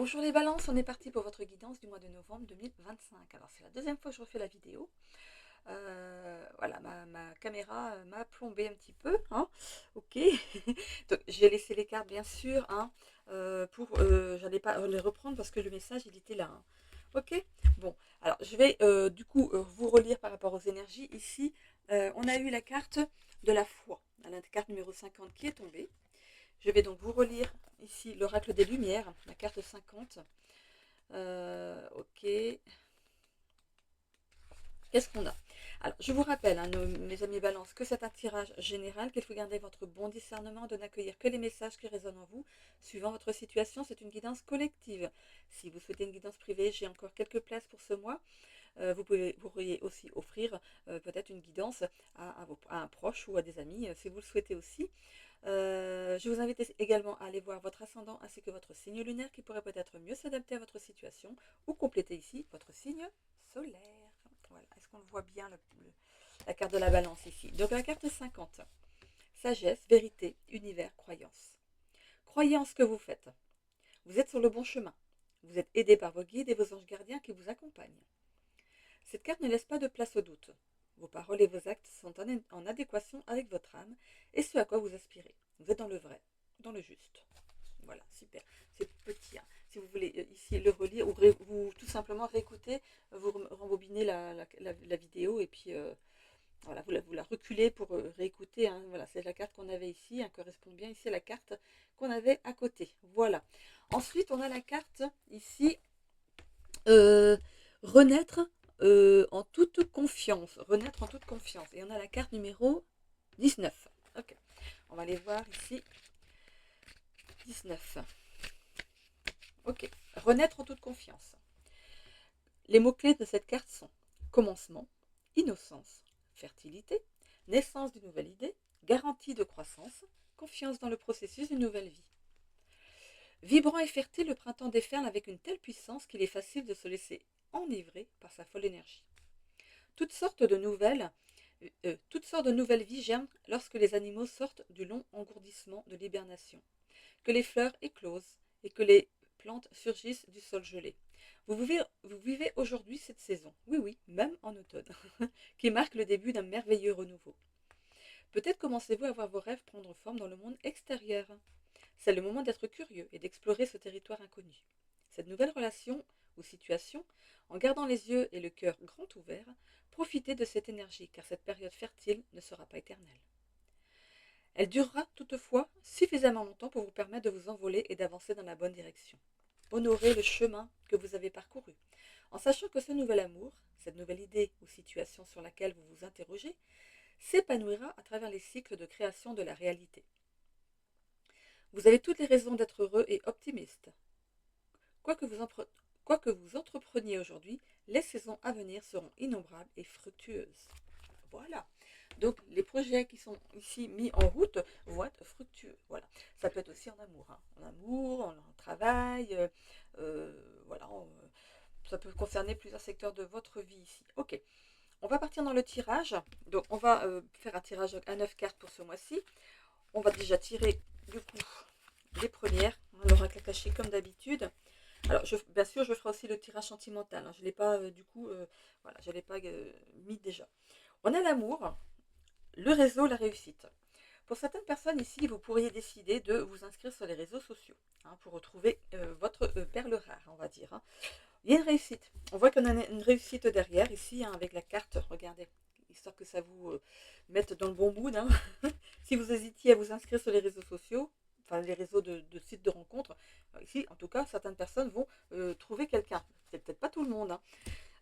Bonjour les balances, on est parti pour votre guidance du mois de novembre 2025. Alors c'est la deuxième fois que je refais la vidéo. Voilà, ma caméra m'a plombé un petit peu, hein. Ok. Donc j'ai laissé les cartes bien sûr, hein, j'allais pas les reprendre parce que le message il était là, hein. Ok. Bon, alors je vais du coup vous relire par rapport aux énergies. Ici, on a eu la carte de la foi, la carte numéro 50 qui est tombée. Je vais donc vous relire ici l'oracle des Lumières, la carte 50. Ok. Qu'est-ce qu'on a? Alors, je vous rappelle, hein, mes amis balance, que c'est un tirage général, qu'il faut garder votre bon discernement, de n'accueillir que les messages qui résonnent en vous. Suivant votre situation, c'est une guidance collective. Si vous souhaitez une guidance privée, j'ai encore quelques places pour ce mois. Vous pourriez aussi offrir peut-être une guidance à un proche ou à des amis, si vous le souhaitez aussi. Je vous invite également à aller voir votre ascendant ainsi que votre signe lunaire qui pourrait peut-être mieux s'adapter à votre situation ou compléter ici votre signe solaire. Voilà, est-ce qu'on le voit bien la carte de la balance ici? Donc la carte 50, sagesse, vérité, univers, croyance. Croyez en ce que vous faites. Vous êtes sur le bon chemin. Vous êtes aidé par vos guides et vos anges gardiens qui vous accompagnent. Cette carte ne laisse pas de place au doute. Vos paroles et vos actes sont en adéquation avec votre âme et ce à quoi vous aspirez. Vous êtes dans le vrai, dans le juste. Voilà, super. C'est petit, hein. Si vous voulez ici le relire ou tout simplement réécouter, vous rembobinez la vidéo et puis voilà, vous la reculez pour réécouter, hein. Voilà, c'est la carte qu'on avait ici, hein, correspond bien ici à la carte qu'on avait à côté. Voilà. Ensuite, on a la carte ici, euh, renaître en toute confiance. Renaître en toute confiance. Et on a la carte numéro 19. Ok, on va aller voir ici. 19. Ok, renaître en toute confiance. Les mots-clés de cette carte sont commencement, innocence, fertilité, naissance d'une nouvelle idée, garantie de croissance, confiance dans le processus d'une nouvelle vie. Vibrant et fertile, le printemps déferle avec une telle puissance qu'il est facile de se laisser enivrer par sa folle énergie. Toutes sortes de nouvelles vies germent lorsque les animaux sortent du long engourdissement de l'hibernation, que les fleurs éclosent et que les plantes surgissent du sol gelé. Vous vivez aujourd'hui cette saison, oui oui, même en automne, qui marque le début d'un merveilleux renouveau. Peut-être commencez-vous à voir vos rêves prendre forme dans le monde extérieur. C'est le moment d'être curieux et d'explorer ce territoire inconnu. Cette nouvelle relation ou situation, en gardant les yeux et le cœur grand ouverts, profitez de cette énergie car cette période fertile ne sera pas éternelle. Elle durera toutefois suffisamment longtemps pour vous permettre de vous envoler et d'avancer dans la bonne direction. Honorez le chemin que vous avez parcouru, en sachant que ce nouvel amour, cette nouvelle idée ou situation sur laquelle vous vous interrogez, s'épanouira à travers les cycles de création de la réalité. Vous avez toutes les raisons d'être heureux et optimiste. Quoi que vous entrepreniez aujourd'hui, les saisons à venir seront innombrables et fructueuses. Voilà. Donc les projets qui sont ici mis en route vont être fructueux. Voilà. Ça peut être aussi en amour, hein. En amour, en travail. Voilà. Ça peut concerner plusieurs secteurs de votre vie ici. Ok. On va partir dans le tirage. Donc on va faire un tirage à 9 cartes pour ce mois-ci. On va déjà tirer du coup les premières. L'oracle caché comme d'habitude. Alors, bien sûr, je ferai aussi le tirage sentimental, hein. Je ne l'ai pas, voilà, je ne l'ai pas mis déjà. On a l'amour, le réseau, la réussite. Pour certaines personnes ici, vous pourriez décider de vous inscrire sur les réseaux sociaux, hein, pour retrouver votre perle rare, on va dire, hein. Il y a une réussite. On voit qu'on a une réussite derrière ici, hein, avec la carte. Regardez, histoire que ça vous mette dans le bon mood, hein. Si vous hésitiez à vous inscrire sur les réseaux sociaux, enfin les réseaux de sites de rencontres, ici, en tout cas, certaines personnes vont trouver quelqu'un. C'est peut-être pas tout le monde, hein.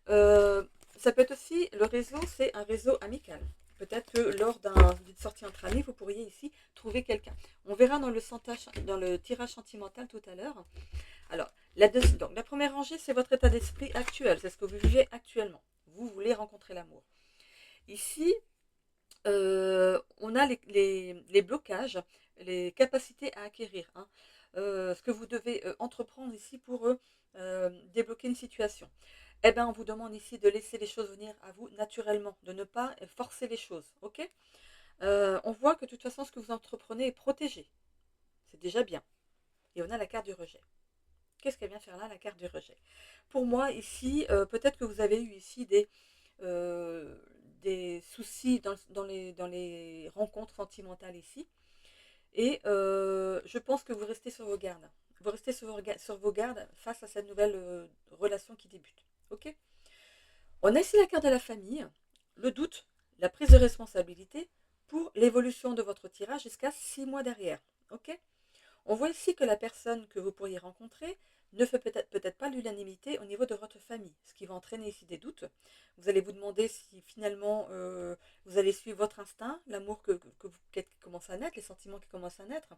Euh, Ça peut être aussi, le réseau, c'est un réseau amical. Peut-être que lors d'une sortie entre amis, vous pourriez ici trouver quelqu'un. On verra dans le tirage sentimental tout à l'heure. Alors, donc, la première rangée, c'est votre état d'esprit actuel. C'est ce que vous vivez actuellement. Vous voulez rencontrer l'amour. Ici, on a les blocages, les capacités à acquérir, hein. Ce que vous devez entreprendre ici pour débloquer une situation. Eh bien, on vous demande ici de laisser les choses venir à vous naturellement, de ne pas forcer les choses, ok? On voit que de toute façon, ce que vous entreprenez est protégé. C'est déjà bien. Et on a la carte du rejet. Qu'est-ce qu'elle vient faire là, la carte du rejet? Pour moi, ici, peut-être que vous avez eu ici euh, des soucis dans les rencontres sentimentales ici. Et je pense que vous restez sur vos gardes. Vous restez sur vos gardes face à cette nouvelle relation qui débute. Ok. On a ici la carte de la famille, le doute, la prise de responsabilité pour l'évolution de votre tirage jusqu'à 6 mois derrière. Ok. On voit ici que la personne que vous pourriez rencontrer ne fait peut-être pas l'unanimité au niveau de votre famille, ce qui va entraîner ici des doutes. Vous allez vous demander si finalement vous allez suivre votre instinct, l'amour qui commence à naître, les sentiments qui commencent à naître.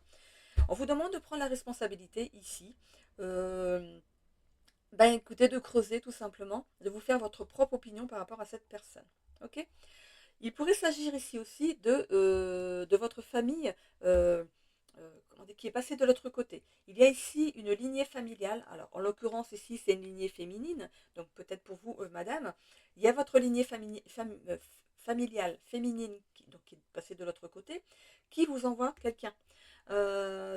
On vous demande de prendre la responsabilité ici. Euh, ben écoutez, de creuser tout simplement, de vous faire votre propre opinion par rapport à cette personne. Ok. Il pourrait s'agir ici aussi de votre famille qui est passée de l'autre côté. Il y a ici une lignée familiale. Alors, en l'occurrence, ici, c'est une lignée féminine. Donc, peut-être pour vous, madame, il y a votre lignée familiale féminine qui est passée de l'autre côté, qui vous envoie quelqu'un.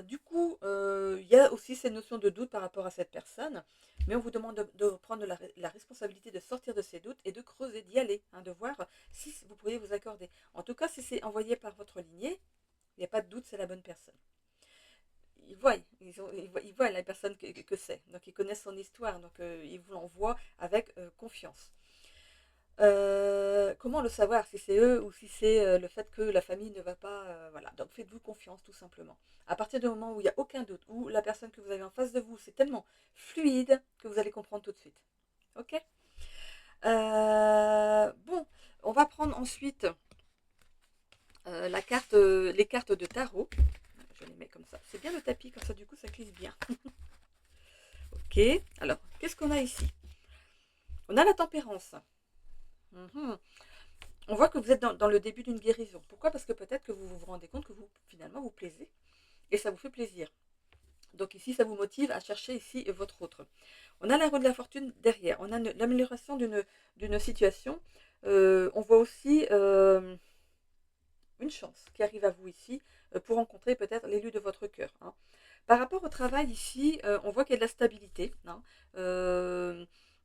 Du coup, il y a aussi ces notions de doute par rapport à cette personne, mais on vous demande de prendre la responsabilité de sortir de ces doutes et de creuser, d'y aller, hein, de voir si vous pourriez vous accorder. En tout cas, si c'est envoyé par votre lignée, il n'y a pas de doute, c'est la bonne personne. Ils voient la personne que c'est, donc ils connaissent son histoire, donc ils vous l'envoient avec confiance. Comment le savoir si c'est eux ou si c'est le fait que la famille ne va pas, voilà. Donc faites-vous confiance tout simplement. À partir du moment où il n'y a aucun doute, où la personne que vous avez en face de vous, c'est tellement fluide que vous allez comprendre tout de suite. Ok. Bon, on va prendre ensuite les cartes de tarot. Je les mets comme ça. C'est bien le tapis, comme ça du coup ça glisse bien. Ok. Alors, qu'est-ce qu'on a ici? On a la tempérance. Mhm. On voit que vous êtes dans le début d'une guérison. Pourquoi? Parce que peut-être que vous vous rendez compte que vous, finalement, vous plaisez. Et ça vous fait plaisir. Donc ici, ça vous motive à chercher ici votre autre. On a la roue de la fortune derrière. On a l'amélioration d'une situation. On voit aussi une chance qui arrive à vous ici pour rencontrer peut-être l'élu de votre cœur. Hein. Par rapport au travail ici, on voit qu'il y a de la stabilité. Hein.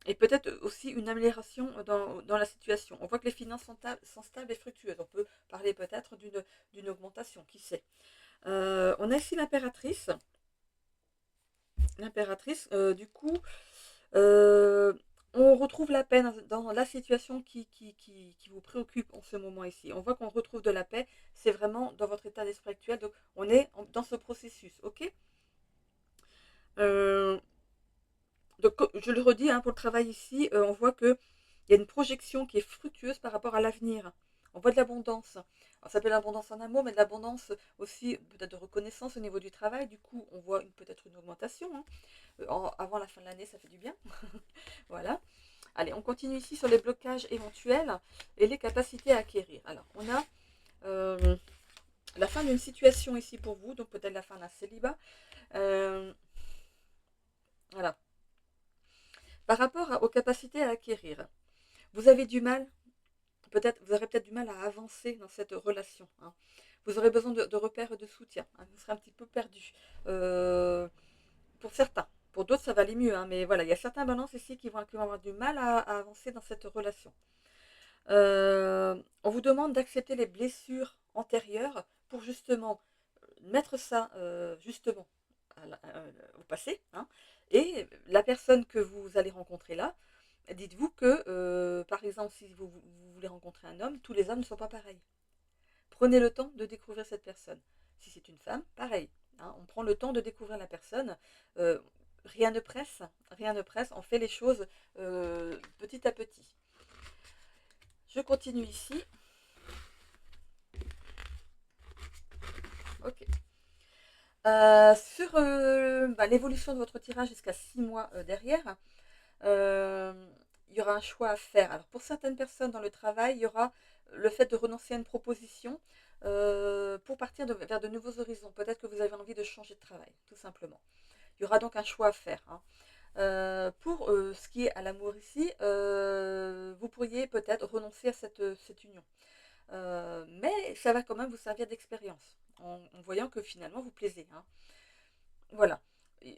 Et peut-être aussi une amélioration dans la situation. On voit que les finances sont stables et fructueuses. On peut parler peut-être d'une augmentation, qui sait. On a ici l'impératrice. L'impératrice, du coup, euh, on retrouve la paix dans la situation qui vous préoccupe en ce moment ici. On voit qu'on retrouve de la paix. C'est vraiment dans votre état d'esprit actuel. Donc, on est dans ce processus. OK. Euh, donc, je le redis, hein, pour le travail ici, on voit qu'il y a une projection qui est fructueuse par rapport à l'avenir. On voit de l'abondance. Alors, ça peut être l'abondance en amour, mais de l'abondance aussi, peut-être de reconnaissance au niveau du travail. Du coup, on voit peut-être une augmentation. Hein. Avant la fin de l'année, ça fait du bien. Voilà. Allez, on continue ici sur les blocages éventuels et les capacités à acquérir. Alors, on a la fin d'une situation ici pour vous, donc peut-être la fin d'un célibat. Euh, voilà. Par rapport aux capacités à acquérir, vous avez du mal, vous aurez peut-être du mal à avancer dans cette relation. Hein. Vous aurez besoin de repères et de soutien. Hein. Vous serez un petit peu perdu. Pour certains. Pour d'autres, ça va aller mieux. Hein, mais voilà, il y a certains balances ici qui vont avoir du mal à avancer dans cette relation. On vous demande d'accepter les blessures antérieures pour justement mettre ça justement au passé. Hein, et la personne que vous allez rencontrer là, dites-vous que, par exemple, si vous voulez rencontrer un homme, tous les hommes ne sont pas pareils. Prenez le temps de découvrir cette personne. Si c'est une femme, pareil. Hein, on prend le temps de découvrir la personne. Euh, rien ne presse, rien ne presse. On fait les choses petit à petit. Je continue ici. Ok. Sur l'évolution de votre tirage jusqu'à 6 mois derrière, euh, il y aura un choix à faire. Alors pour certaines personnes dans le travail, il y aura le fait de renoncer à une proposition pour partir vers de nouveaux horizons. Peut-être que vous avez envie de changer de travail, tout simplement. Il y aura donc un choix à faire. Hein. Pour ce qui est à l'amour ici, vous pourriez peut-être renoncer à cette union. Mais ça va quand même vous servir d'expérience en voyant que finalement vous plaisez. Hein. Voilà.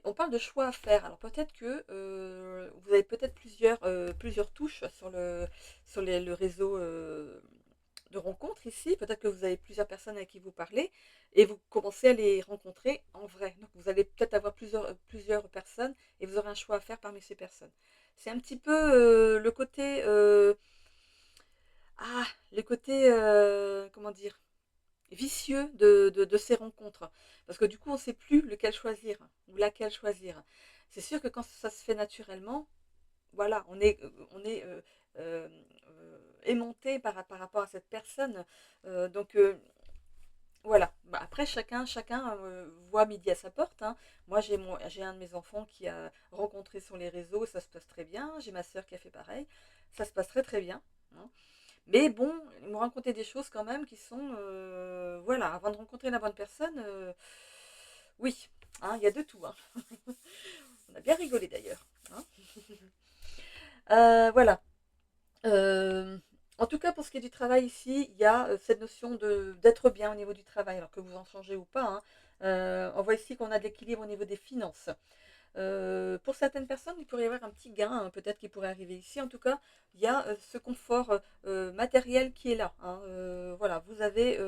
on parle de choix à faire. Alors peut-être que vous avez peut-être plusieurs touches le réseau de rencontres ici. Peut-être que vous avez plusieurs personnes avec qui vous parlez et vous commencez à les rencontrer en vrai. Donc vous allez peut-être avoir plusieurs personnes et vous aurez un choix à faire parmi ces personnes. C'est un petit peu le côté... le côté... comment dire, vicieux de ces rencontres. Parce que du coup, on ne sait plus lequel choisir ou laquelle choisir. C'est sûr que quand ça se fait naturellement, voilà, euh, aimanté par rapport à cette personne. Donc voilà. Bah, après, chacun voit midi à sa porte, hein. Moi, j'ai un de mes enfants qui a rencontré sur les réseaux, ça se passe très bien. J'ai ma soeur qui a fait pareil. Ça se passe très très bien, hein. Mais bon, ils m'ont raconté des choses quand même qui sont... voilà, avant de rencontrer la bonne personne, oui, hein, il y a de tout, hein. On a bien rigolé d'ailleurs, hein. Voilà. Euh, En tout cas, pour ce qui est du travail ici, il y a cette notion d'être bien au niveau du travail, alors que vous en changez ou pas, hein. On voit ici qu'on a de l'équilibre au niveau des finances. Pour certaines personnes, il pourrait y avoir un petit gain, hein, peut-être qui pourrait arriver ici. En tout cas, il y a ce confort matériel qui est là, hein. Voilà, vous avez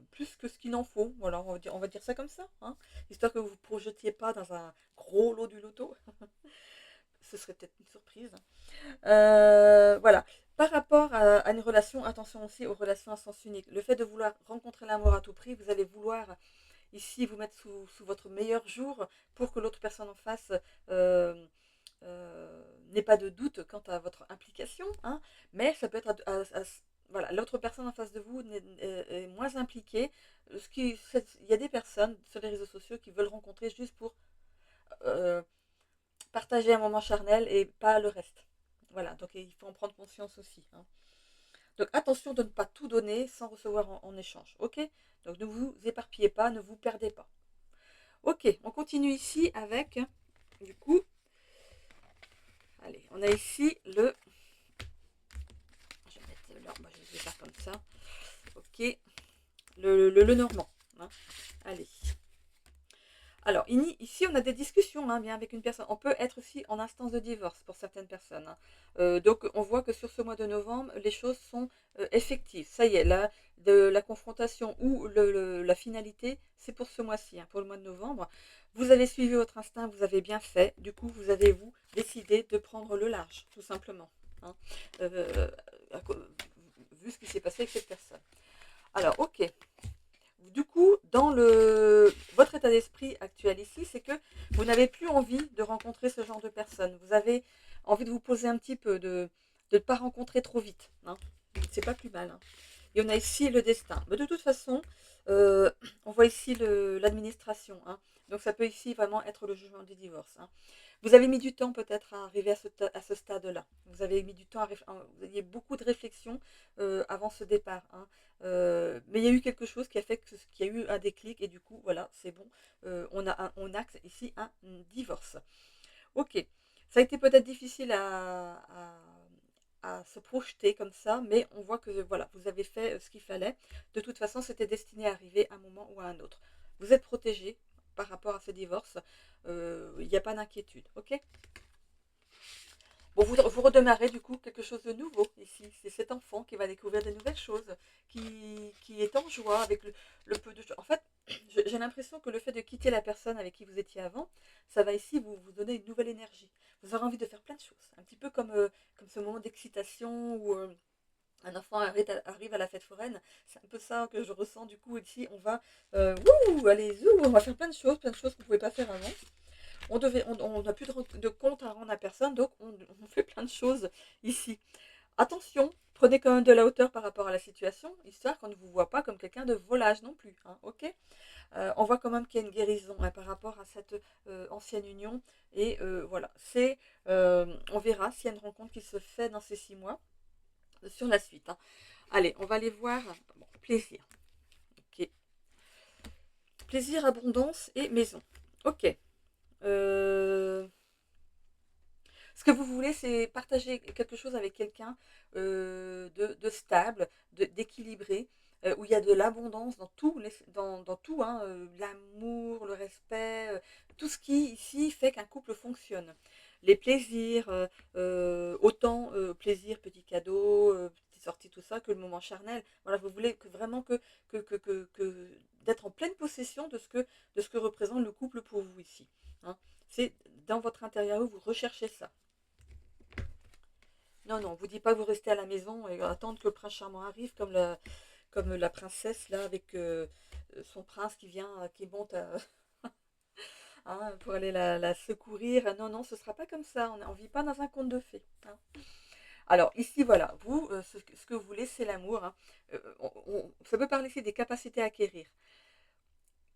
plus que ce qu'il en faut. Voilà, on va dire ça comme ça, hein, histoire que vous ne vous projetiez pas dans un gros lot du loto. Ce serait peut-être une surprise. Voilà. Par rapport à une relation, attention aussi aux relations à sens unique. Le fait de vouloir rencontrer l'amour à tout prix, vous allez vouloir ici vous mettre sous votre meilleur jour pour que l'autre personne en face euh, n'ait pas de doute quant à votre implication, hein, mais ça peut être voilà, l'autre personne en face de vous est moins impliquée. Il y a des personnes sur les réseaux sociaux qui veulent rencontrer juste pour euh, partager un moment charnel et pas le reste. Voilà, donc il faut en prendre conscience aussi, hein. Donc attention de ne pas tout donner sans recevoir en échange, ok? Donc ne vous éparpillez pas, ne vous perdez pas. Ok, on continue ici avec, du coup, allez, on a ici je vais mettre je vais faire comme ça, ok, le normand, hein. Allez. Alors, ici, on a des discussions, hein, bien avec une personne. On peut être aussi en instance de divorce pour certaines personnes, hein. Donc, on voit que sur ce mois de novembre, les choses sont effectives. Ça y est, la confrontation ou la finalité, c'est pour ce mois-ci, hein, pour le mois de novembre. Vous avez suivi votre instinct, vous avez bien fait. Du coup, vous avez, vous, décidé de prendre le large, tout simplement, hein, euh, vu ce qui s'est passé avec cette personne. Alors, ok. Du coup, votre état d'esprit actuel ici, c'est que vous n'avez plus envie de rencontrer ce genre de personnes. Vous avez envie de vous poser un petit peu, de ne pas rencontrer trop vite, hein. C'est pas plus mal, hein. Et on a ici le destin. Mais de toute façon, euh, on voit ici l'administration, hein. Donc ça peut ici vraiment être le jugement du divorce, hein. Vous avez mis du temps peut-être à arriver à ce stade-là. Vous avez mis du temps, vous aviez beaucoup de réflexion avant ce départ, hein. Mais il y a eu quelque chose qui a fait qu'il y a eu un déclic et du coup, voilà, c'est bon. On acte ici un divorce. Ok, ça a été peut-être difficile à se projeter comme ça, mais on voit que voilà, vous avez fait ce qu'il fallait. De toute façon, c'était destiné à arriver à un moment ou à un autre. Vous êtes protégé par rapport à ce divorce. Il n'y a pas d'inquiétude, ok? Bon, vous redémarrez du coup quelque chose de nouveau ici. C'est cet enfant qui va découvrir des nouvelles choses, qui est en joie avec le peu de choses. En fait, j'ai l'impression que le fait de quitter la personne avec qui vous étiez avant, ça va ici vous donner une nouvelle énergie. Vous aurez envie de faire plein de choses. Un petit peu comme ce moment d'excitation où un enfant arrive à la fête foraine. C'est un peu ça que je ressens du coup ici. On va, wouh, allez, zou, on va faire plein de choses qu'on ne pouvait pas faire avant. On n'a plus de compte à rendre à personne, donc on fait plein de choses ici. Attention, prenez quand même de la hauteur par rapport à la situation, histoire qu'on ne vous voit pas comme quelqu'un de volage non plus, hein, ok? On voit quand même qu'il y a une guérison, hein, par rapport à cette ancienne union. Et voilà, on verra s'il y a une rencontre qui se fait dans ces 6 mois sur la suite, hein. Allez, on va aller voir. Bon, plaisir. Ok. Plaisir, abondance et maison. Ok. Euh, Ce que vous voulez, c'est partager quelque chose avec quelqu'un de stable, d'équilibré, où il y a de l'abondance dans tout, hein, l'amour, le respect, tout ce qui ici fait qu'un couple fonctionne. Les plaisirs, autant plaisir, petits cadeaux, petites sorties, tout ça, que le moment charnel. Voilà, vous voulez que vraiment que d'être en pleine possession de ce que représente le couple pour vous ici. Hein. C'est dans votre intérieur, vous recherchez ça. Non, non, on vous dit pas vous restez à la maison et attendre que le prince charmant arrive comme la princesse là avec son prince qui vient, qui monte hein, pour aller la secourir. Non, non, ce sera pas comme ça. On ne vit pas dans un conte de fées. Hein. Alors ici, voilà, vous, ce que vous voulez, c'est l'amour. Hein. Ça peut parler ici des capacités à acquérir.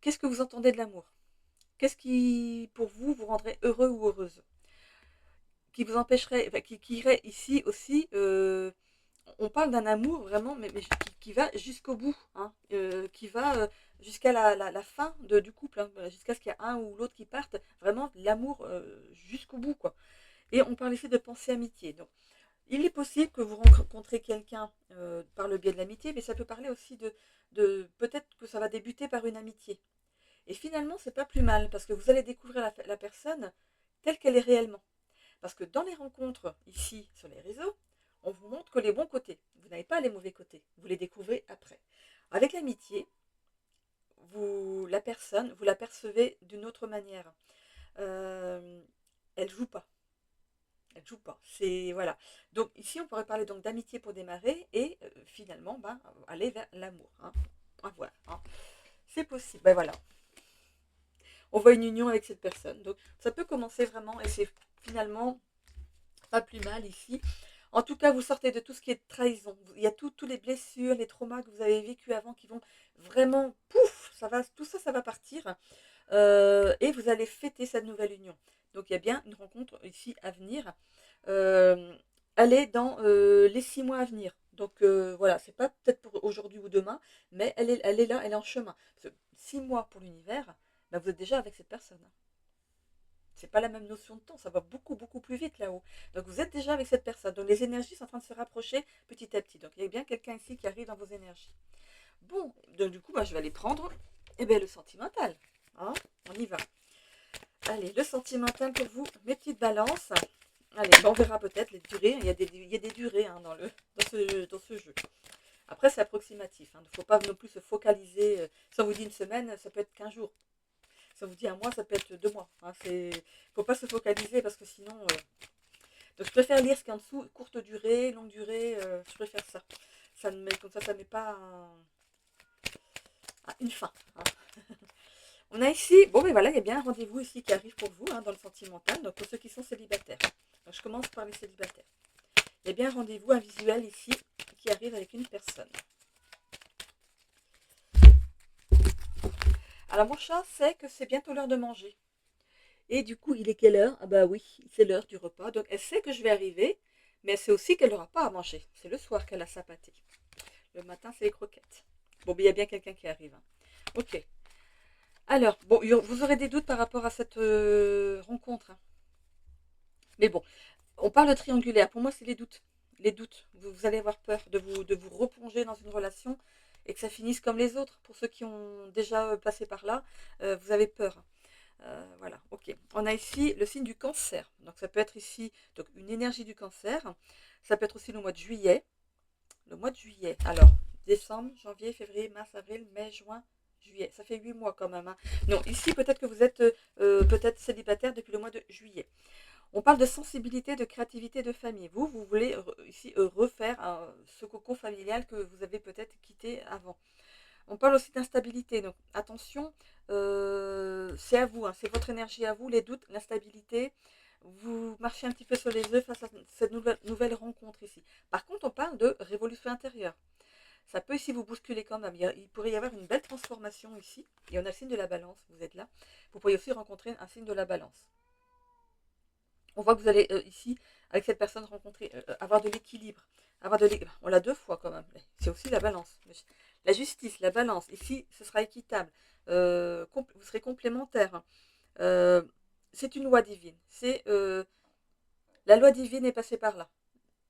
Qu'est-ce que vous entendez de l'amour? Qu'est-ce qui, pour vous, vous rendrait heureux ou heureuse? Qui vous empêcherait, enfin, qui irait ici aussi on parle d'un amour vraiment, mais qui va jusqu'au bout, hein, qui va jusqu'à la fin du couple, hein, jusqu'à ce qu'il y ait un ou l'autre qui parte, vraiment l'amour jusqu'au bout, quoi. Et on parle ici de pensée amitié. Donc, il est possible que vous rencontrez quelqu'un par le biais de l'amitié, mais ça peut parler aussi de peut-être que ça va débuter par une amitié. Et finalement, c'est pas plus mal, parce que vous allez découvrir la personne telle qu'elle est réellement. Parce que dans les rencontres, ici, sur les réseaux, on vous montre que les bons côtés. Vous n'avez pas les mauvais côtés. Vous les découvrez après. Avec l'amitié, la personne, vous la percevez d'une autre manière. Euh, elle joue pas. Elle joue pas. C'est voilà. Donc ici, on pourrait parler donc d'amitié pour démarrer et finalement, ben, aller vers l'amour. Hein. Ah, voilà. Hein. C'est possible. Ben voilà. On voit une union avec cette personne. Donc ça peut commencer vraiment et c'est finalement pas plus mal ici. En tout cas, vous sortez de tout ce qui est trahison. Il y a tous les blessures, les traumas que vous avez vécus avant qui vont vraiment, pouf, ça va, tout ça, ça va partir. Et vous allez fêter cette nouvelle union. Donc il y a bien une rencontre ici à venir. Euh, elle est dans les 6 mois à venir. Donc voilà, c'est pas peut-être pour aujourd'hui ou demain, mais elle est là, elle est en chemin. Parce que 6 mois pour l'univers, ben, vous êtes déjà avec cette personne. C'est pas la même notion de temps, ça va beaucoup, beaucoup plus vite là-haut. Donc vous êtes déjà avec cette personne. Donc les énergies sont en train de se rapprocher petit à petit. Donc il y a bien quelqu'un ici qui arrive dans vos énergies. Bon, donc du coup, bah, je vais aller prendre le sentimental. Hein, on y va. Allez, le sentimental pour vous, mes petites balances. Allez, bah, on verra peut-être les durées. Il y a des durées hein, dans ce jeu. Après, c'est approximatif. Il ne faut pas non plus se focaliser. Si on vous dit une semaine, ça peut être 15 jours. Ça vous dit un mois, ça peut être 2 mois. Hein, faut pas se focaliser parce que sinon. Donc je préfère lire ce qu'il y a en dessous, courte durée, longue durée. Je préfère ça. Comme ça met pas une fin. Hein. On a ici, bon ben voilà, il y a bien un rendez-vous ici qui arrive pour vous hein, dans le sentimental. Donc pour ceux qui sont célibataires. Donc je commence par les célibataires. Il y a bien un rendez-vous, un visuel ici qui arrive avec une personne. Alors mon chat sait que c'est bientôt l'heure de manger. Et du coup, il est quelle heure? Ah bah oui, c'est l'heure du repas. Donc elle sait que je vais arriver, mais elle sait aussi qu'elle n'aura pas à manger. C'est le soir qu'elle a sa pâtée. Le matin, c'est les croquettes. Bon, ben, il y a bien quelqu'un qui arrive. Hein. Ok. Alors, bon, vous aurez des doutes par rapport à cette rencontre. Hein. Mais bon, on parle de triangulaire. Pour moi, c'est les doutes. Les doutes. Vous allez avoir peur de vous replonger dans une relation et que ça finisse comme les autres. Pour ceux qui ont déjà passé par là, vous avez peur. Voilà, ok. On a ici le signe du cancer. Donc ça peut être ici donc, une énergie du cancer. Ça peut être aussi le mois de juillet. Le mois de juillet. Alors, décembre, janvier, février, mars, avril, mai, juin, juillet. Ça fait 8 mois quand même. Hein. Non, ici peut-être que vous êtes peut-être célibataire depuis le mois de juillet. On parle de sensibilité, de créativité, de famille. Vous voulez ici refaire ce cocon familial que vous avez peut-être quitté avant. On parle aussi d'instabilité. Donc attention, c'est à vous, hein, c'est votre énergie à vous, les doutes, l'instabilité. Vous marchez un petit peu sur les œufs face à cette nouvelle rencontre ici. Par contre, on parle de révolution intérieure. Ça peut ici vous bousculer quand même. Il pourrait y avoir une belle transformation ici. Et on a le signe de la balance, vous êtes là. Vous pourriez aussi rencontrer un signe de la balance. On voit que vous allez ici, avec cette personne, rencontrer, avoir de l'équilibre. On l'a 2 fois quand même. C'est aussi la balance. La justice, la balance. Ici, ce sera équitable. Vous serez complémentaires. Euh, c'est une loi divine. La loi divine est passée par là.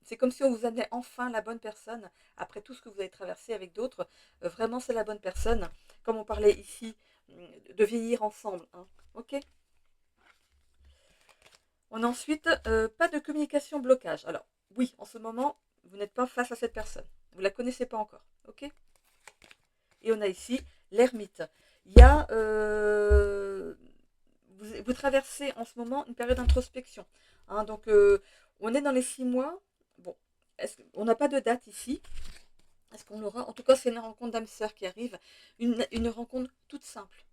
c'est comme si on vous amenait enfin la bonne personne, après tout ce que vous avez traversé avec d'autres. Vraiment, c'est la bonne personne. Comme on parlait ici, de vieillir ensemble. Hein. Ok. On a ensuite pas de communication blocage. Alors, oui, en ce moment, vous n'êtes pas face à cette personne. Vous ne la connaissez pas encore. Ok. Et on a ici l'ermite. Il y a, vous traversez en ce moment une période d'introspection. Hein, donc, on est dans les 6 mois. Bon, on n'a pas de date ici. Est-ce qu'on l'aura? En tout cas, c'est une rencontre d'âme sœur qui arrive. Une rencontre toute simple,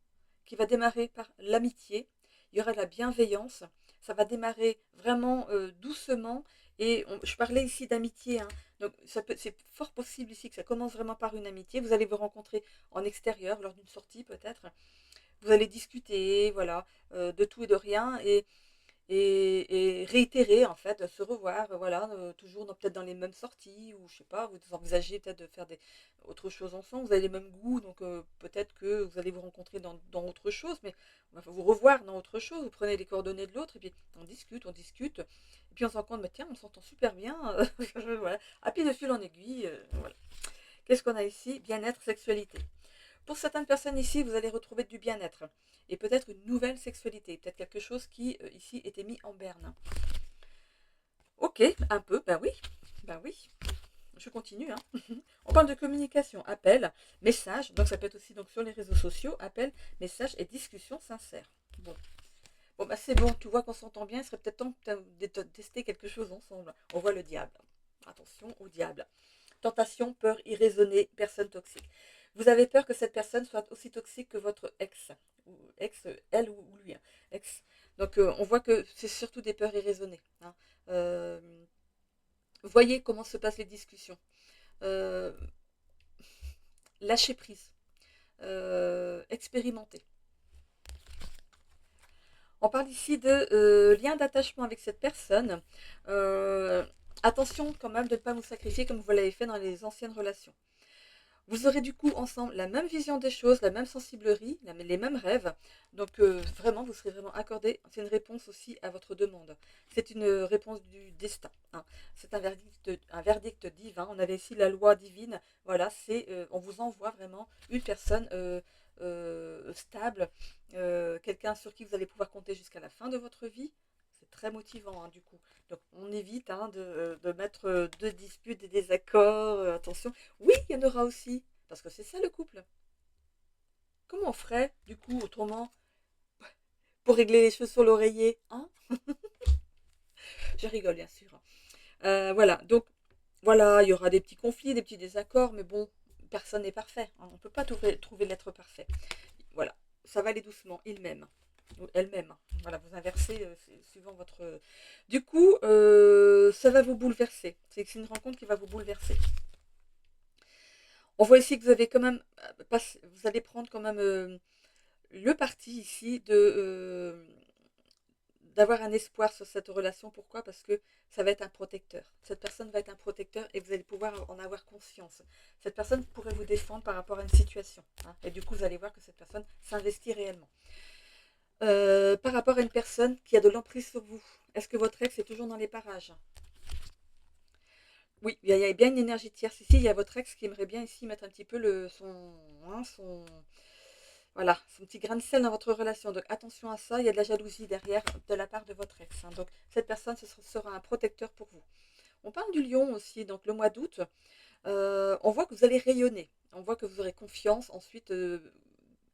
qui va démarrer par l'amitié. Il y aura de la bienveillance. Ça va démarrer vraiment doucement. Et je parlais ici d'amitié. Hein. Donc, c'est fort possible ici que ça commence vraiment par une amitié. Vous allez vous rencontrer en extérieur, lors d'une sortie peut-être. Vous allez discuter, voilà, de tout et de rien. Et réitérer en fait, se revoir, voilà, toujours peut-être dans les mêmes sorties, ou je sais pas, vous envisagez peut-être de faire autre chose ensemble, vous avez les mêmes goûts, donc peut-être que vous allez vous rencontrer dans autre chose, mais on va vous revoir dans autre chose, vous prenez les coordonnées de l'autre, et puis on discute, et puis on se rend compte, bah, tiens, on s'entend super bien, voilà, à pied de fil en aiguille, voilà. Qu'est-ce qu'on a ici? Bien-être, sexualité. Pour certaines personnes ici, vous allez retrouver du bien-être et peut-être une nouvelle sexualité, peut-être quelque chose qui ici était mis en berne. Ok, un peu, ben oui, je continue. Hein. On parle de communication, appel, message, donc ça peut être aussi donc, sur les réseaux sociaux, appel, message et discussion sincère. Bon bah c'est bon, tu vois qu'on s'entend bien, il serait peut-être temps de tester quelque chose ensemble. On voit le diable. Attention au diable. Tentation, peur, irraisonnée, personne toxique. Vous avez peur que cette personne soit aussi toxique que votre ex. Ou ex, elle ou lui. Hein, ex. Donc on voit que c'est surtout des peurs irraisonnées. Hein. Euh, voyez comment se passent les discussions. Euh, lâchez prise. Expérimentez. On parle ici de lien d'attachement avec cette personne. Attention quand même de ne pas vous sacrifier comme vous l'avez fait dans les anciennes relations. Vous aurez du coup ensemble la même vision des choses, la même sensiblerie, les mêmes rêves. Donc vraiment, vous serez vraiment accordé. C'est une réponse aussi à votre demande. C'est une réponse du destin. Hein. C'est un verdict divin. On avait ici la loi divine. Voilà, on vous envoie vraiment une personne stable, quelqu'un sur qui vous allez pouvoir compter jusqu'à la fin de votre vie. C'est très motivant hein, du coup. Donc on évite hein, de mettre de disputes, des désaccords. Attention. Oui, il y en aura aussi. Parce que c'est ça le couple. Comment on ferait, du coup, autrement, pour régler les choses sur l'oreiller hein? Je rigole, bien sûr. Voilà, donc, voilà, il y aura des petits conflits, des petits désaccords, mais bon, personne n'est parfait. Hein. On ne peut pas trouver l'être parfait. Voilà, ça va aller doucement, il m'aime. Ou elle-même. Voilà, vous inversez suivant votre... Du coup, ça va vous bouleverser. C'est une rencontre qui va vous bouleverser. On voit ici que vous avez quand même... vous allez prendre quand même le parti ici d'avoir un espoir sur cette relation. Pourquoi? Parce que ça va être un protecteur. Cette personne va être un protecteur et vous allez pouvoir en avoir conscience. Cette personne pourrait vous défendre par rapport à une situation. Hein, et du coup, vous allez voir que cette personne s'investit réellement. Par rapport à une personne qui a de l'emprise sur vous, est-ce que votre ex est toujours dans les parages? Oui, il y a bien une énergie tierce ici. Il y a votre ex qui aimerait bien ici mettre un petit peu voilà, son petit grain de sel dans votre relation. Donc attention à ça, il y a de la jalousie derrière de la part de votre ex. Hein. Donc cette personne sera un protecteur pour vous. On parle du lion aussi, donc le mois d'août. On voit que vous allez rayonner. On voit que vous aurez confiance ensuite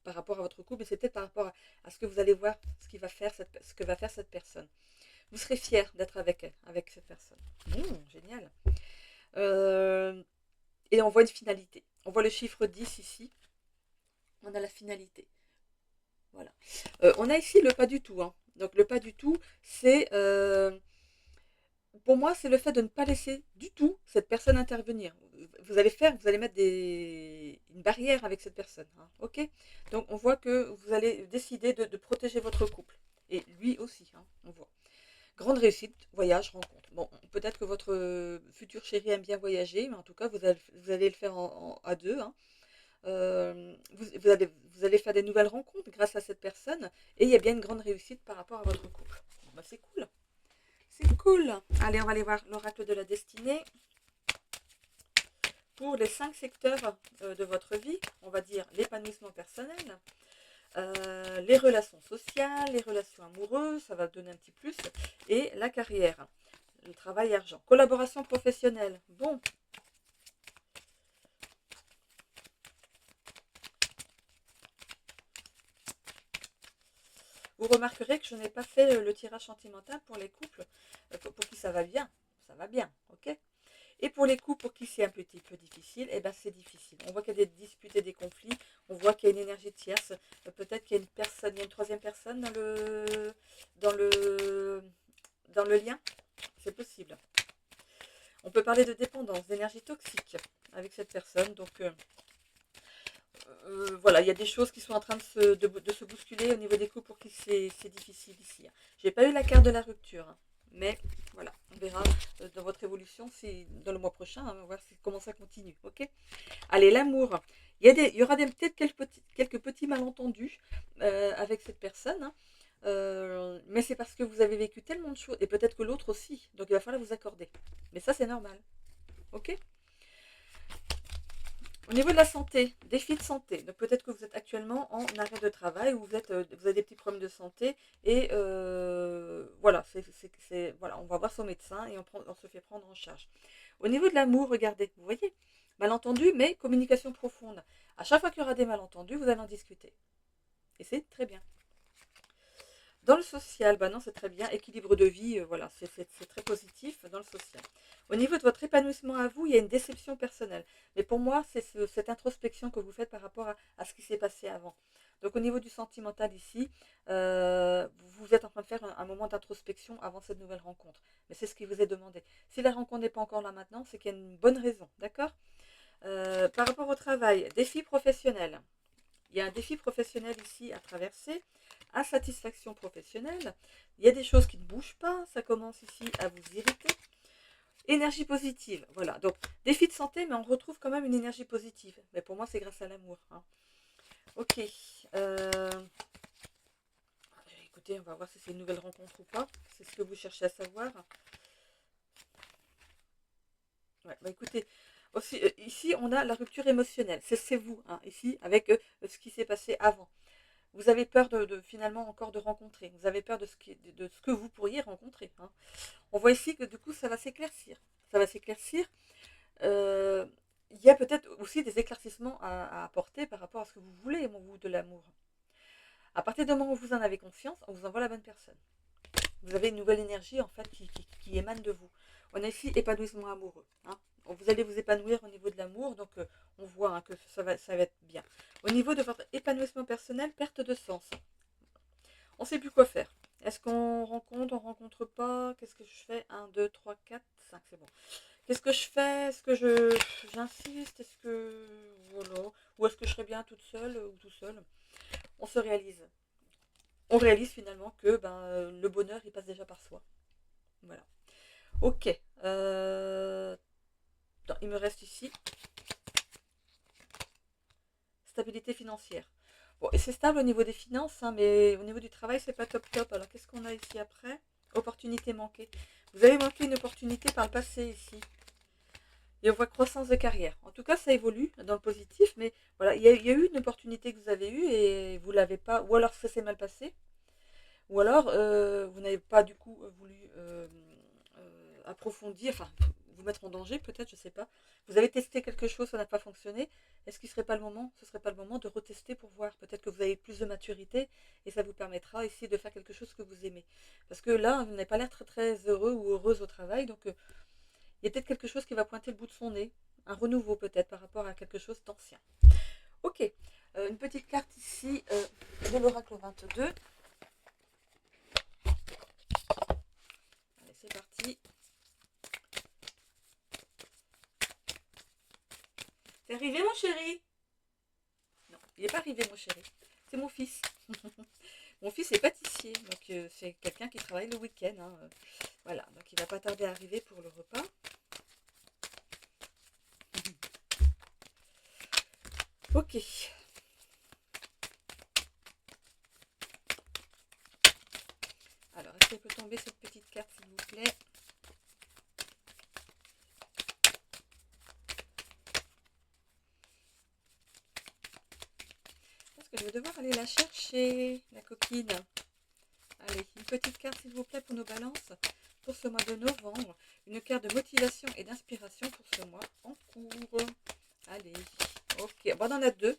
par rapport à votre couple, mais c'est peut-être par rapport à ce que vous allez voir, ce que va faire cette personne. Vous serez fier d'être avec elle, avec cette personne. Génial. Et on voit une finalité. On voit le chiffre 10 ici. On a la finalité. Voilà. On a ici le pas du tout. Hein. Donc le pas du tout, c'est... pour moi, c'est le fait de ne pas laisser du tout cette personne intervenir. Vous allez mettre une barrière avec cette personne. Hein, ok. Donc on voit que vous allez décider de protéger votre couple. Et lui aussi, hein, on voit. Grande réussite, voyage, rencontre. Bon, peut-être que votre futur chéri aime bien voyager, mais en tout cas, vous allez le faire à deux. Hein. Vous allez faire des nouvelles rencontres grâce à cette personne et il y a bien une grande réussite par rapport à votre couple. Bah, c'est cool. C'est Cool. Allez, on va aller voir l'oracle de la destinée. Pour les 5 secteurs de votre vie, on va dire l'épanouissement personnel, les relations sociales, les relations amoureuses, ça va donner un petit plus, et la carrière, le travail et argent. Collaboration professionnelle, bon. Vous remarquerez que je n'ai pas fait le tirage sentimental pour les couples pour qui ça va bien, ok. Et pour les couples pour qui c'est un petit peu difficile, eh ben c'est difficile. On voit qu'il y a des disputes et des conflits, on voit qu'il y a une énergie tierce, peut-être qu'il y a une personne, il y a une troisième personne dans le lien, c'est possible. On peut parler de dépendance, d'énergie toxique avec cette personne, donc voilà, il y a des choses qui sont en train de se bousculer au niveau des couples pour qui c'est difficile ici. J'ai pas eu la carte de la rupture, hein, mais voilà, on verra dans votre évolution, si dans le mois prochain, hein, on va voir comment ça continue, ok. Allez, l'amour, il y aura peut-être quelques petits malentendus avec cette personne, hein, mais c'est parce que vous avez vécu tellement de choses, et peut-être que l'autre aussi, donc il va falloir vous accorder. Mais ça, c'est normal, ok. Au niveau de la santé, défi de santé. Donc peut-être que vous êtes actuellement en arrêt de travail ou vous avez des petits problèmes de santé et voilà, voilà, on va voir son médecin et on se fait prendre en charge. Au niveau de l'amour, regardez, vous voyez, malentendu mais communication profonde. À chaque fois qu'il y aura des malentendus, vous allez en discuter. Et c'est très bien. Dans le social, bah non, c'est très bien. Équilibre de vie, voilà, c'est très positif dans le social. Au niveau de votre épanouissement à vous, il y a une déception personnelle. Mais pour moi, c'est cette introspection que vous faites par rapport à ce qui s'est passé avant. Donc au niveau du sentimental ici, vous êtes en train de faire un moment d'introspection avant cette nouvelle rencontre. Mais c'est ce qui vous est demandé. Si la rencontre n'est pas encore là maintenant, c'est qu'il y a une bonne raison, d'accord. Par rapport au travail, défi professionnel. Il y a un défi professionnel ici à traverser, insatisfaction professionnelle. Il y a des choses qui ne bougent pas, ça commence ici à vous irriter. Énergie positive, voilà. Donc, défi de santé, mais on retrouve quand même une énergie positive. Mais pour moi, c'est grâce à l'amour, hein. Ok. Écoutez, on va voir si c'est une nouvelle rencontre ou pas. C'est ce que vous cherchez à savoir. Ouais, bah écoutez, aussi, ici, on a la rupture émotionnelle. C'est vous, hein, ici, avec ce qui s'est passé avant. Vous avez peur finalement encore de rencontrer. Vous avez peur de ce que vous pourriez rencontrer, hein. On voit ici que du coup, ça va s'éclaircir. Ça va s'éclaircir. Euh, il y a peut-être aussi des éclaircissements à apporter par rapport à ce que vous voulez, mon goût de l'amour. À partir du moment où vous en avez confiance, on vous envoie la bonne personne. Vous avez une nouvelle énergie en fait qui émane de vous. On a ici épanouissement amoureux, hein. Vous allez vous épanouir au niveau de l'amour, donc on voit, hein, que ça va être bien. Au niveau de votre épanouissement personnel, perte de sens. On ne sait plus quoi faire. Est-ce qu'on rencontre, on rencontre pas? Qu'est-ce que je fais? 1, 2, 3, 4, 5, c'est bon. Qu'est-ce que je fais? Est-ce que j'insiste? Est-ce que voilà? Ou est-ce que je serais bien toute seule ou tout seul? On se réalise. On réalise finalement que le bonheur il passe déjà par soi. Voilà. Ok. Non, il me reste ici stabilité financière. Bon, et c'est stable au niveau des finances, hein, mais au niveau du travail, c'est pas top top. Alors qu'est-ce qu'on a ici après? Opportunité manquée. Vous avez manqué une opportunité par le passé ici. Et on voit croissance de carrière. En tout cas, ça évolue dans le positif, mais voilà, il y a eu une opportunité que vous avez eue et vous l'avez pas, ou alors ça s'est mal passé, ou alors vous n'avez pas du coup voulu approfondir, enfin vous mettre en danger peut-être, je sais pas. Vous avez testé quelque chose, ça n'a pas fonctionné. Est-ce qu'il serait pas le moment, ce serait pas le moment de retester pour voir? Peut-être que vous avez plus de maturité et ça vous permettra ici de faire quelque chose que vous aimez. Parce que là, vous n'avez pas l'air très très heureux ou heureuse au travail, donc il y a peut-être quelque chose qui va pointer le bout de son nez, un renouveau peut-être par rapport à quelque chose d'ancien. Ok, une petite carte ici de l'oracle 22. Allez, c'est parti. C'est arrivé mon chéri? Non, il n'est pas arrivé mon chéri. C'est mon fils. Mon fils est pâtissier, donc c'est quelqu'un qui travaille le week-end, hein. Voilà, donc il va pas tarder à arriver pour le repas. Ok. Alors, est-ce qu'elle peut tomber cette petite carte, s'il vous plaît? devoir aller la chercher, la coquine. Allez, une petite carte s'il vous plaît pour nos balances pour ce mois de novembre. Une carte de motivation et d'inspiration pour ce mois en cours. Allez, ok. Bon, on en a deux.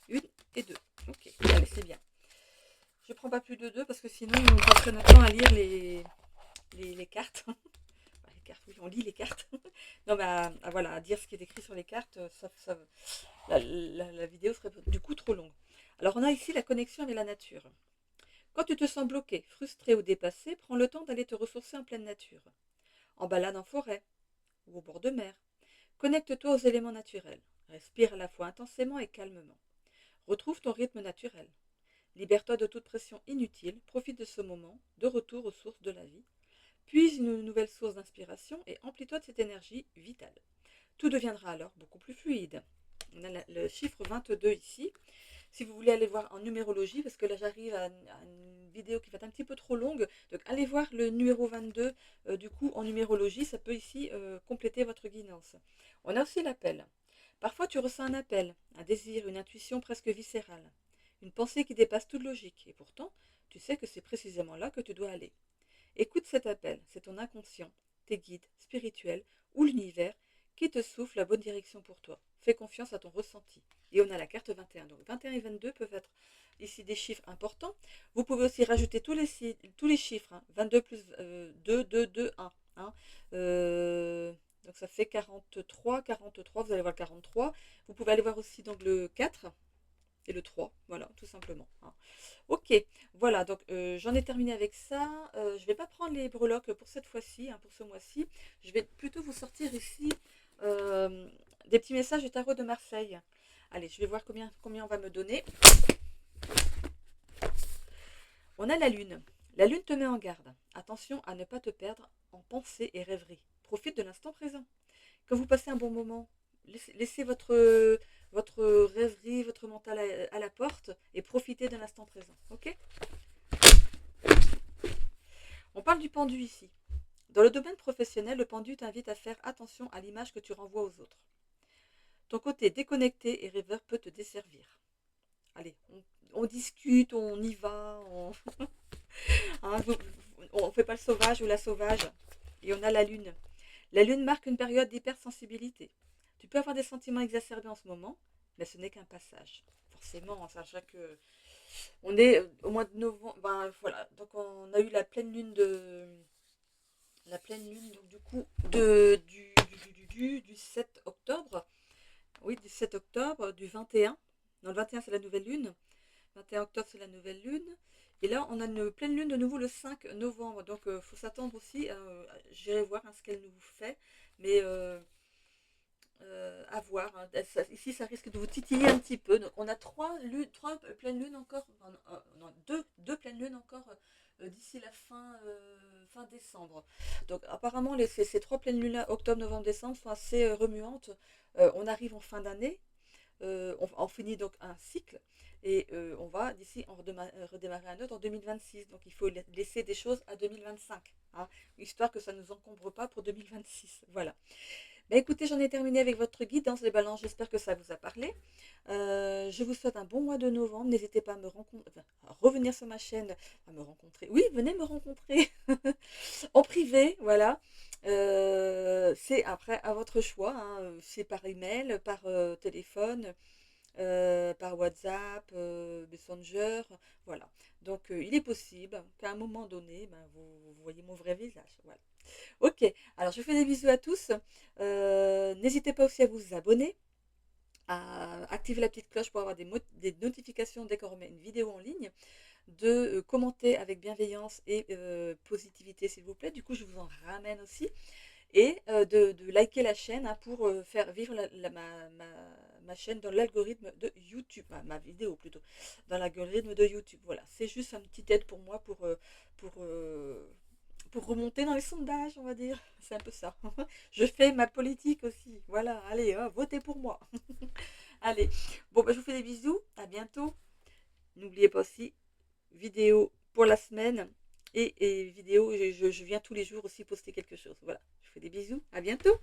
Une et deux. Ok, allez, c'est bien. Je prends pas plus de deux parce que sinon on passerait notre temps à lire les cartes. Les cartes, oui, on lit les cartes. Non, mais voilà, à dire ce qui est écrit sur les cartes, la vidéo serait du coup trop longue. Alors, on a ici la connexion avec la nature. Quand tu te sens bloqué, frustré ou dépassé, prends le temps d'aller te ressourcer en pleine nature. En balade en forêt ou au bord de mer. Connecte-toi aux éléments naturels. Respire à la fois intensément et calmement. Retrouve ton rythme naturel. Libère-toi de toute pression inutile, profite de ce moment, de retour aux sources de la vie. Puise une nouvelle source d'inspiration et emplis-toi de cette énergie vitale. Tout deviendra alors beaucoup plus fluide. On a le chiffre 22 ici. Si vous voulez aller voir en numérologie, parce que là j'arrive à une vidéo qui va être un petit peu trop longue, donc allez voir le numéro 22 du coup en numérologie, ça peut ici compléter votre guidance. On a aussi l'appel. Parfois tu ressens un appel, un désir, une intuition presque viscérale, une pensée qui dépasse toute logique, et pourtant tu sais que c'est précisément là que tu dois aller. Écoute cet appel, c'est ton inconscient, tes guides spirituels ou l'univers qui te souffle la bonne direction pour toi. Fais confiance à ton ressenti. Et on a la carte 21. Donc 21 et 22 peuvent être ici des chiffres importants. Vous pouvez aussi rajouter tous les chiffres. 22 plus 2, 2, 2, 1. Hein. Donc ça fait 43, 43. Vous allez voir le 43. Vous pouvez aller voir aussi donc le 4 et le 3. Voilà, tout simplement. Hein. Ok, voilà, donc j'en ai terminé avec ça. Je ne vais pas prendre les breloques pour cette fois-ci, hein, pour ce mois-ci. Je vais plutôt vous sortir ici euh, des petits messages du tarot de Marseille. Allez, je vais voir combien on va me donner. On a la lune. La lune te met en garde. Attention à ne pas te perdre en pensée et rêverie. Profite de l'instant présent. Quand vous passez un bon moment, laissez votre rêverie, votre mental à la porte et profitez de l'instant présent. Ok ? On parle du pendu ici. Dans le domaine professionnel, le pendu t'invite à faire attention à l'image que tu renvoies aux autres. Ton côté déconnecté et rêveur peut te desservir. Allez, on discute, on y va, hein, on ne fait pas le sauvage ou la sauvage. Et on a la lune. La lune marque une période d'hypersensibilité. Tu peux avoir des sentiments exacerbés en ce moment, mais ce n'est qu'un passage. Forcément, sachant que on est au mois de novembre. Ben voilà, donc on a eu la pleine lune, donc du coup, du 7 octobre. Oui, du 7 octobre, du 21. Non, le 21, c'est la nouvelle lune. 21 octobre, c'est la nouvelle lune. Et là, on a une pleine lune de nouveau le 5 novembre. Donc, il faut s'attendre aussi. J'irai voir hein, ce qu'elle nous fait. Mais à voir. Hein. Ici, ça risque de vous titiller un petit peu. Donc, on a trois pleines lunes encore. Non, deux pleines lunes encore d'ici la fin décembre. Donc apparemment ces trois pleines lunes-là, octobre, novembre, décembre, sont assez remuantes. On arrive en fin d'année, on finit donc un cycle et on va d'ici redémarrer un autre en 2026. Donc il faut laisser des choses à 2025, hein, histoire que ça ne nous encombre pas pour 2026. Voilà. Bah, écoutez, j'en ai terminé avec votre guidance des balances. J'espère que ça vous a parlé. Je vous souhaite un bon mois de novembre. N'hésitez pas à me rencontrer, enfin, à revenir sur ma chaîne, à me rencontrer. Oui, venez me rencontrer en privé, voilà. C'est après à votre choix. Hein. C'est par email, par téléphone, par WhatsApp, Messenger, voilà. Donc il est possible qu'à un moment donné, ben, vous voyez mon vrai visage. Voilà. Ok, alors je vous fais des bisous à tous. N'hésitez pas aussi à vous abonner, à activer la petite cloche pour avoir des notifications dès qu'on remet une vidéo en ligne, de commenter avec bienveillance et positivité s'il vous plaît. Du coup, je vous en ramène aussi. Et de liker la chaîne hein, pour faire vivre ma chaîne dans l'algorithme de YouTube, ma vidéo plutôt, dans l'algorithme de YouTube. Voilà, c'est juste un petit aide pour moi pour, euh, pour remonter dans les sondages, on va dire. C'est un peu ça. Je fais ma politique aussi. Voilà, allez, hein, votez pour moi. Allez, bon, bah, je vous fais des bisous. À bientôt. N'oubliez pas aussi, vidéo pour la semaine et vidéo, je viens tous les jours aussi poster quelque chose. Voilà, je vous fais des bisous. À bientôt.